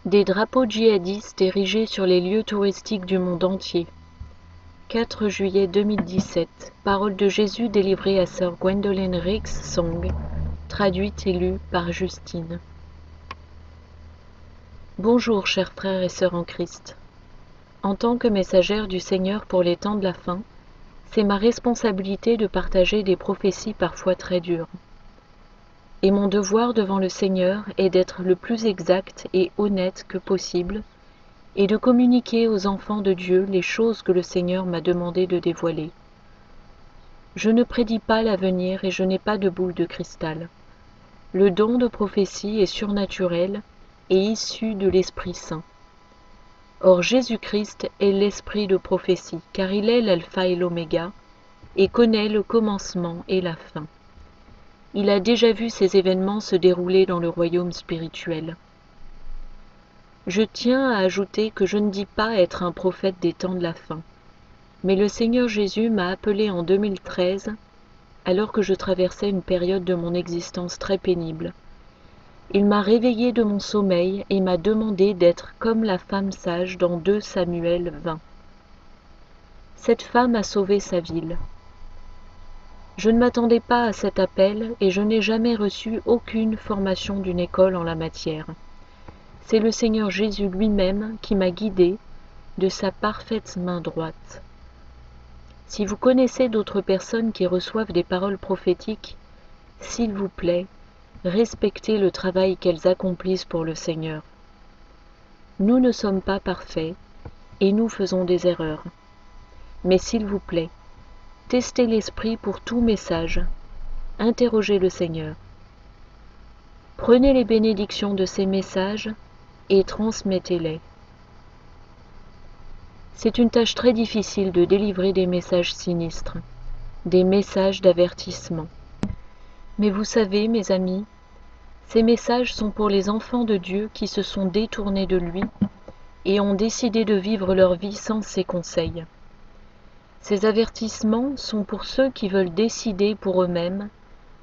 Des drapeaux djihadistes érigés sur les lieux touristiques du monde entier. 4 juillet 2017. Parole de Jésus délivrée à sœur Gwendoline Rix Song, traduite et lue par Justine. Bonjour chers frères et sœurs en Christ. En tant que messagère du Seigneur pour les temps de la fin, c'est ma responsabilité de partager des prophéties parfois très dures. Et mon devoir devant le Seigneur est d'être le plus exact et honnête que possible, et de communiquer aux enfants de Dieu les choses que le Seigneur m'a demandé de dévoiler. Je ne prédis pas l'avenir et je n'ai pas de boule de cristal. Le don de prophétie est surnaturel et issu de l'Esprit Saint. Or Jésus-Christ est l'Esprit de prophétie, car il est l'alpha et l'oméga, et connaît le commencement et la fin. Il a déjà vu ces événements se dérouler dans le royaume spirituel. Je tiens à ajouter que je ne dis pas être un prophète des temps de la fin, mais le Seigneur Jésus m'a appelé en 2013, alors que je traversais une période de mon existence très pénible. Il m'a réveillé de mon sommeil et m'a demandé d'être comme la femme sage dans 2 Samuel 20. Cette femme a sauvé sa ville. Je ne m'attendais pas à cet appel et je n'ai jamais reçu aucune formation d'une école en la matière. C'est le Seigneur Jésus lui-même qui m'a guidé de sa parfaite main droite. Si vous connaissez d'autres personnes qui reçoivent des paroles prophétiques, s'il vous plaît, respectez le travail qu'elles accomplissent pour le Seigneur. Nous ne sommes pas parfaits et nous faisons des erreurs. Mais s'il vous plaît, testez l'esprit pour tout message, interrogez le Seigneur. Prenez les bénédictions de ces messages et transmettez-les. C'est une tâche très difficile de délivrer des messages sinistres, des messages d'avertissement. Mais vous savez, mes amis, ces messages sont pour les enfants de Dieu qui se sont détournés de lui et ont décidé de vivre leur vie sans ses conseils. Ces avertissements sont pour ceux qui veulent décider pour eux-mêmes,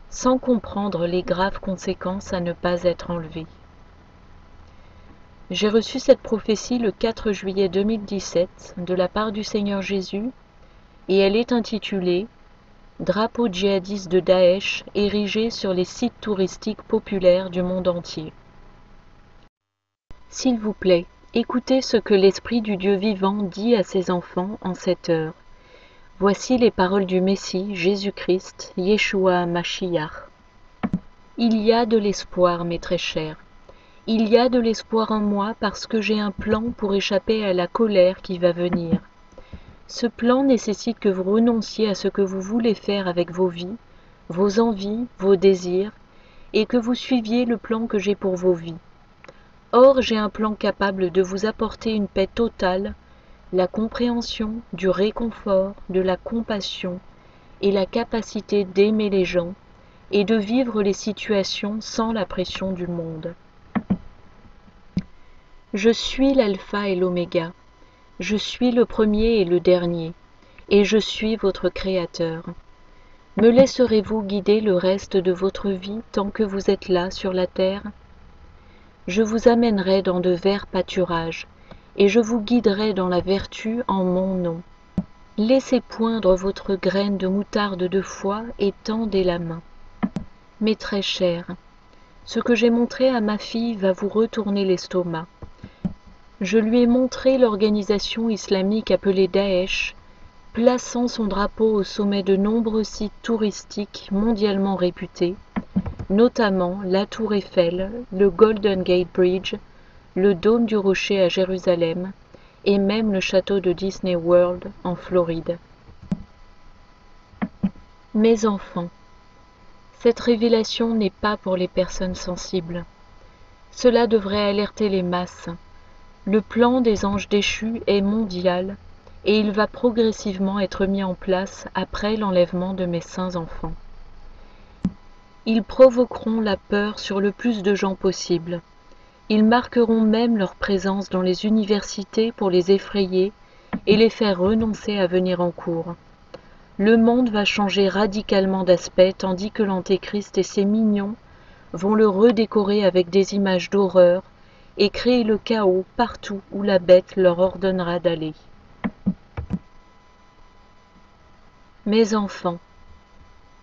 sans comprendre les graves conséquences à ne pas être enlevées. J'ai reçu cette prophétie le 4 juillet 2017 de la part du Seigneur Jésus et elle est intitulée « Drapeau djihadiste de Daesh érigé sur les sites touristiques populaires du monde entier ». S'il vous plaît, écoutez ce que l'Esprit du Dieu vivant dit à ses enfants en cette heure. Voici les paroles du Messie, Jésus-Christ, Yeshua Mashiach. Il y a de l'espoir, mes très chers. Il y a de l'espoir en moi parce que j'ai un plan pour échapper à la colère qui va venir. Ce plan nécessite que vous renonciez à ce que vous voulez faire avec vos vies, vos envies, vos désirs, et que vous suiviez le plan que j'ai pour vos vies. Or, j'ai un plan capable de vous apporter une paix totale, la compréhension, du réconfort, de la compassion et la capacité d'aimer les gens et de vivre les situations sans la pression du monde. Je suis l'alpha et l'oméga, je suis le premier et le dernier, et je suis votre Créateur. Me laisserez-vous guider le reste de votre vie tant que vous êtes là sur la terre? Je vous amènerai dans de verts pâturages, et je vous guiderai dans la vertu en mon nom. Laissez poindre votre graine de moutarde de foi et tendez la main. Mes très chers, ce que j'ai montré à ma fille va vous retourner l'estomac. Je lui ai montré l'organisation islamique appelée Daesh, plaçant son drapeau au sommet de nombreux sites touristiques mondialement réputés, notamment la Tour Eiffel, le Golden Gate Bridge, le Dôme du Rocher à Jérusalem et même le château de Disney World en Floride. Mes enfants, cette révélation n'est pas pour les personnes sensibles. Cela devrait alerter les masses. Le plan des anges déchus est mondial et il va progressivement être mis en place après l'enlèvement de mes saints enfants. Ils provoqueront la peur sur le plus de gens possible. Ils marqueront même leur présence dans les universités pour les effrayer et les faire renoncer à venir en cours. Le monde va changer radicalement d'aspect tandis que l'Antéchrist et ses mignons vont le redécorer avec des images d'horreur et créer le chaos partout où la bête leur ordonnera d'aller. Mes enfants,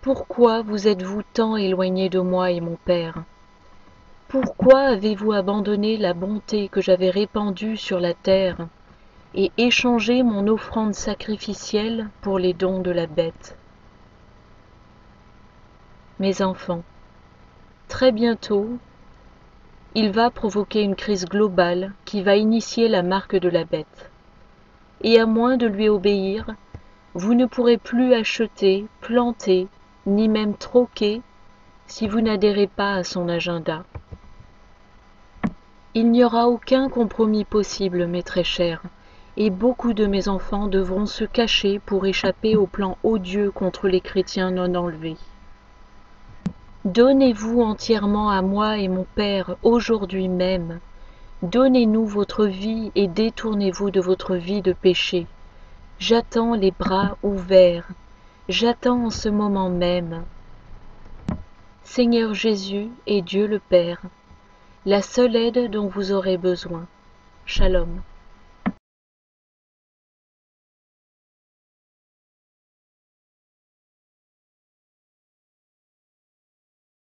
pourquoi vous êtes-vous tant éloignés de moi et mon Père? Pourquoi avez-vous abandonné la bonté que j'avais répandue sur la terre et échangé mon offrande sacrificielle pour les dons de la bête? Mes enfants, très bientôt, il va provoquer une crise globale qui va initier la marque de la bête. Et à moins de lui obéir, vous ne pourrez plus acheter, planter, ni même troquer si vous n'adhérez pas à son agenda. Il n'y aura aucun compromis possible, mes très chers, et beaucoup de mes enfants devront se cacher pour échapper au plan odieux contre les chrétiens non enlevés. Donnez-vous entièrement à moi et mon Père aujourd'hui même. Donnez-nous votre vie et détournez-vous de votre vie de péché. J'attends les bras ouverts. J'attends en ce moment même. Seigneur Jésus et Dieu le Père, la seule aide dont vous aurez besoin. Shalom.